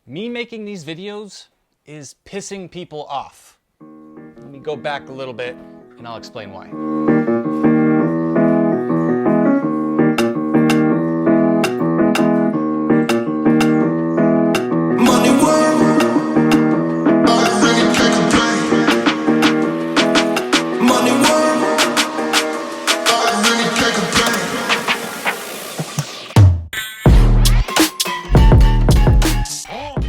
Me making these videos is pissing people off. Let me go back a little bit and I'll explain why.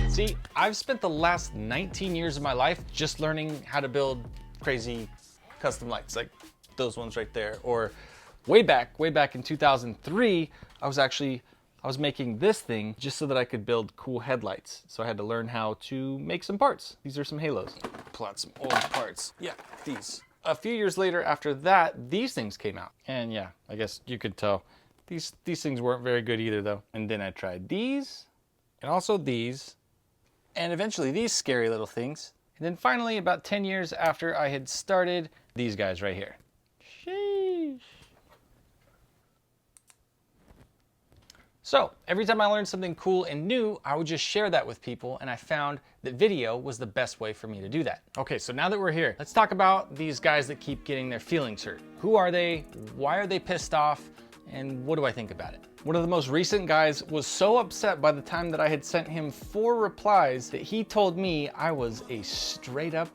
See, I've spent the last 19 years of my life just learning how to build crazy custom lights, like those ones right there. Or way back in 2003, I was making this thing just so that I could build cool headlights. So I had to learn how to make some parts. These are some halos. Pull out some old parts. Yeah, these. A few years later after that, these things came out. And yeah, I guess you could tell these things weren't very good either though. And then I tried these and also these. And eventually these scary little things. And then finally, about 10 years after I had started, these guys right here. Sheesh. So every time I learned something cool and new, I would just share that with people, and I found that video was the best way for me to do that. Okay, so now that we're here, let's talk about these guys that keep getting their feelings hurt. Who are they? Why are they pissed off? And what do I think about it? One of the most recent guys was so upset by the time that I had sent him 4 replies that he told me I was a straight up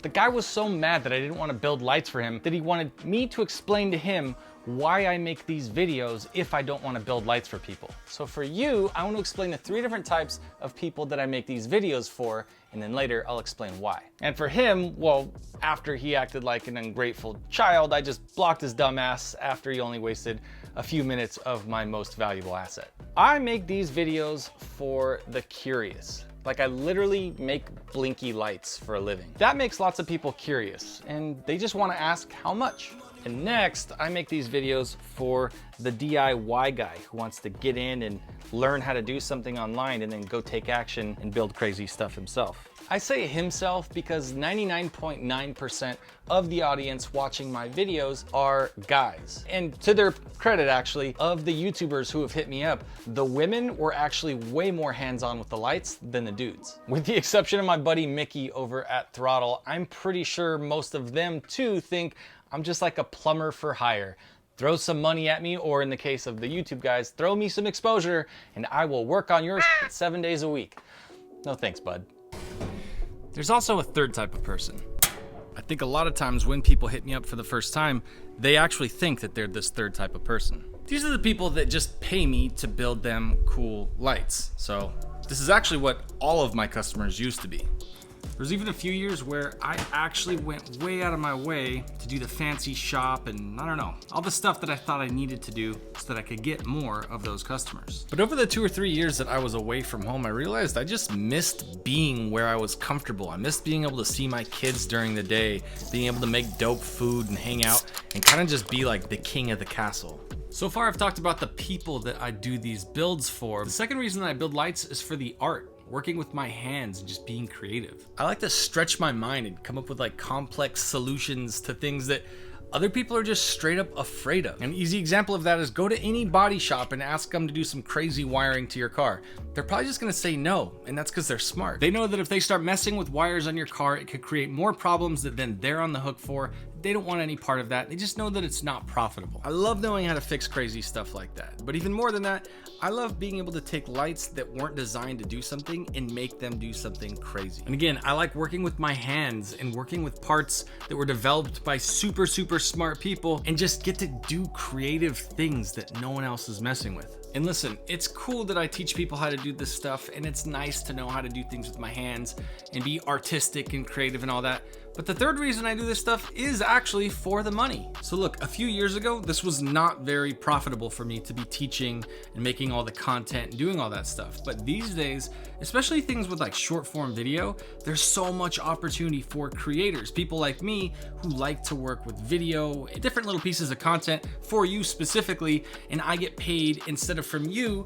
The guy was so mad that I didn't want to build lights for him that he wanted me to explain to him why I make these videos if I don't want to build lights for people. So for you, I want to explain the 3 different types of people that I make these videos for, and then later I'll explain why. And for him, well, after he acted like an ungrateful child, I just blocked his dumb ass after he only wasted a few minutes of my most valuable asset. I make these videos for the curious. Like I literally make blinky lights for a living. That makes lots of people curious and they just want to ask how much. And next, I make these videos for the DIY guy who wants to get in and learn how to do something online and then go take action and build crazy stuff himself. I say himself because 99.9% of the audience watching my videos are guys. And to their credit, actually, of the YouTubers who have hit me up, the women were actually way more hands-on with the lights than the dudes. With the exception of my buddy Mickey over at Throttle, I'm pretty sure most of them too think I'm just like a plumber for hire. Throw some money at me, or in the case of the YouTube guys, throw me some exposure and I will work on your 7 days a week. No thanks, bud. There's also a third type of person. I think a lot of times when people hit me up for the first time, they actually think that they're this third type of person. These are the people that just pay me to build them cool lights. So this is actually what all of my customers used to be. There's even a few years where I actually went way out of my way to do the fancy shop and I don't know, all the stuff that I thought I needed to do so that I could get more of those customers. But over the 2 or 3 years that I was away from home, I realized I just missed being where I was comfortable. I missed being able to see my kids during the day, being able to make dope food and hang out and kind of just be like the king of the castle. So far I've talked about the people that I do these builds for. The second reason that I build lights is for the art. Working with my hands and just being creative. I like to stretch my mind and come up with like complex solutions to things that other people are just straight up afraid of. An easy example of that is go to any body shop and ask them to do some crazy wiring to your car. They're probably just gonna say no, and that's because they're smart. They know that if they start messing with wires on your car, it could create more problems that then they're on the hook for. They don't want any part of that. They just know that it's not profitable. I love knowing how to fix crazy stuff like that. But even more than that, I love being able to take lights that weren't designed to do something and make them do something crazy. And again, I like working with my hands and working with parts that were developed by super smart people and just get to do creative things that no one else is messing with. And listen, it's cool that I teach people how to do this stuff, and it's nice to know how to do things with my hands and be artistic and creative and all that. But the third reason I do this stuff is actually for the money. So look, a few years ago, this was not very profitable for me to be teaching and making all the content and doing all that stuff. But these days, especially things with like short form video, there's so much opportunity for creators, people like me who like to work with video, different little pieces of content for you specifically, and I get paid instead of from you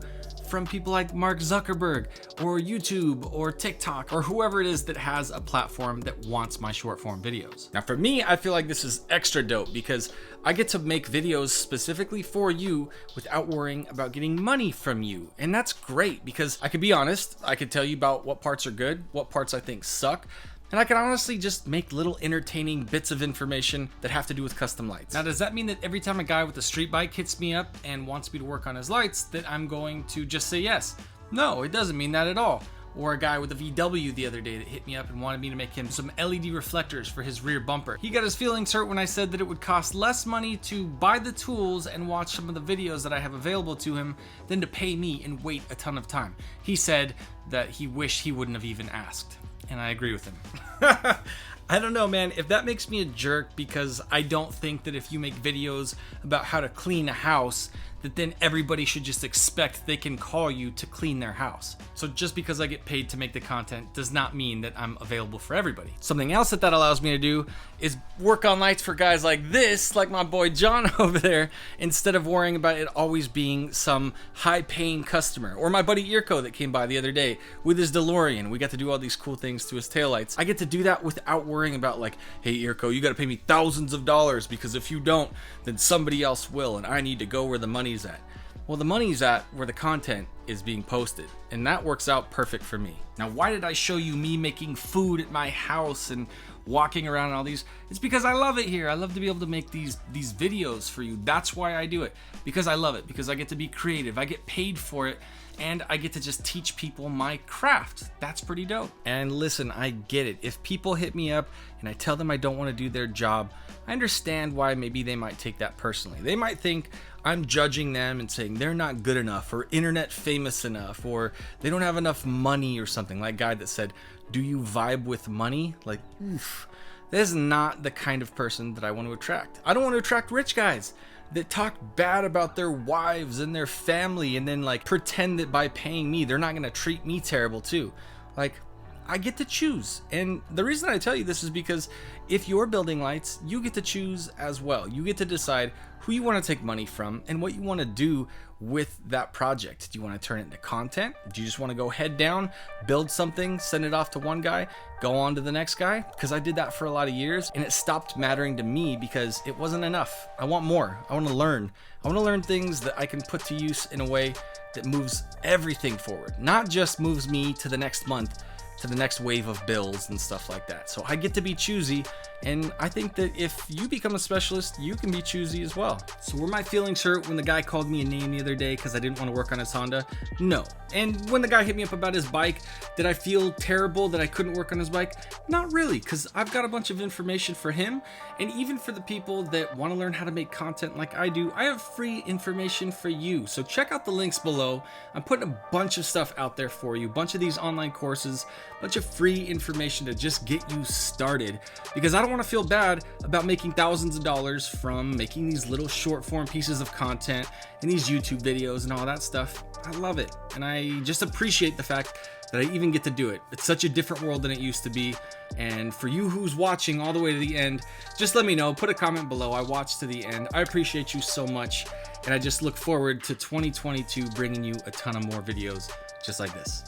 from people like Mark Zuckerberg or YouTube or TikTok or whoever it is that has a platform that wants my short form videos. Now for me, I feel like this is extra dope because I get to make videos specifically for you without worrying about getting money from you. And that's great because I can be honest, I can tell you about what parts are good, what parts I think suck, and I can honestly just make little entertaining bits of information that have to do with custom lights. Now, does that mean that every time a guy with a street bike hits me up and wants me to work on his lights, that I'm going to just say yes? No, it doesn't mean that at all. Or a guy with a VW the other day that hit me up and wanted me to make him some LED reflectors for his rear bumper. He got his feelings hurt when I said that it would cost less money to buy the tools and watch some of the videos that I have available to him than to pay me and wait a ton of time. He said that he wished he wouldn't have even asked. And I agree with him. I don't know, man, if that makes me a jerk because I don't think that if you make videos about how to clean a house, that then everybody should just expect they can call you to clean their house. So just because I get paid to make the content does not mean that I'm available for everybody. Something else that allows me to do is work on lights for guys like this, like my boy John over there, instead of worrying about it always being some high-paying customer. Or my buddy Irko that came by the other day with his DeLorean. We got to do all these cool things to his taillights. I get to do that without worrying about like, hey Irko, you gotta pay me thousands of dollars because if you don't, then somebody else will and I need to go where the money's at. Well, the money's at where the content is being posted, and that works out perfect for me. Now, why did I show you me making food at my house and walking around and all these? It's because I love it here. I love to be able to make these videos for you. That's why I do it, because I love it, because I get to be creative. I get paid for it, and I get to just teach people my craft. That's pretty dope. And listen, I get it. If people hit me up and I tell them I don't want to do their job, I understand why maybe they might take that personally. They might think I'm judging them and saying they're not good enough or internet famous enough or they don't have enough money or something. Like guy that said, do you vibe with money? Like, oof. That is not the kind of person that I want to attract. I don't want to attract rich guys that talk bad about their wives and their family and then like pretend that by paying me, they're not going to treat me terrible too. Like, I get to choose. And the reason I tell you this is because if you're building lights, you get to choose as well. You get to decide who you want to take money from and what you want to do with that project. Do you want to turn it into content? Do you just want to go head down, build something, send it off to one guy, go on to the next guy? Because I did that for a lot of years and it stopped mattering to me because it wasn't enough. I want more. I want to learn. I want to learn things that I can put to use in a way that moves everything forward, not just moves me to the next month, to the next wave of bills and stuff like that. So I get to be choosy, and I think that if you become a specialist, you can be choosy as well. So were my feelings hurt when the guy called me a name the other day because I didn't want to work on his Honda? No. And when the guy hit me up about his bike, did I feel terrible that I couldn't work on his bike? Not really, because I've got a bunch of information for him, and even for the people that want to learn how to make content like I do, I have free information for you. So check out the links below. I'm putting a bunch of stuff out there for you, a bunch of these online courses, a bunch of free information to just get you started, because I don't want to feel bad about making thousands of dollars from making these little short form pieces of content and these YouTube videos and all that stuff. I love it, and I just appreciate the fact that I even get to do it. It's such a different world than it used to be, and for you who's watching all the way to the end, just let me know, put a comment below. I watched to the end. I appreciate you so much, and I just look forward to 2022 bringing you a ton of more videos just like this.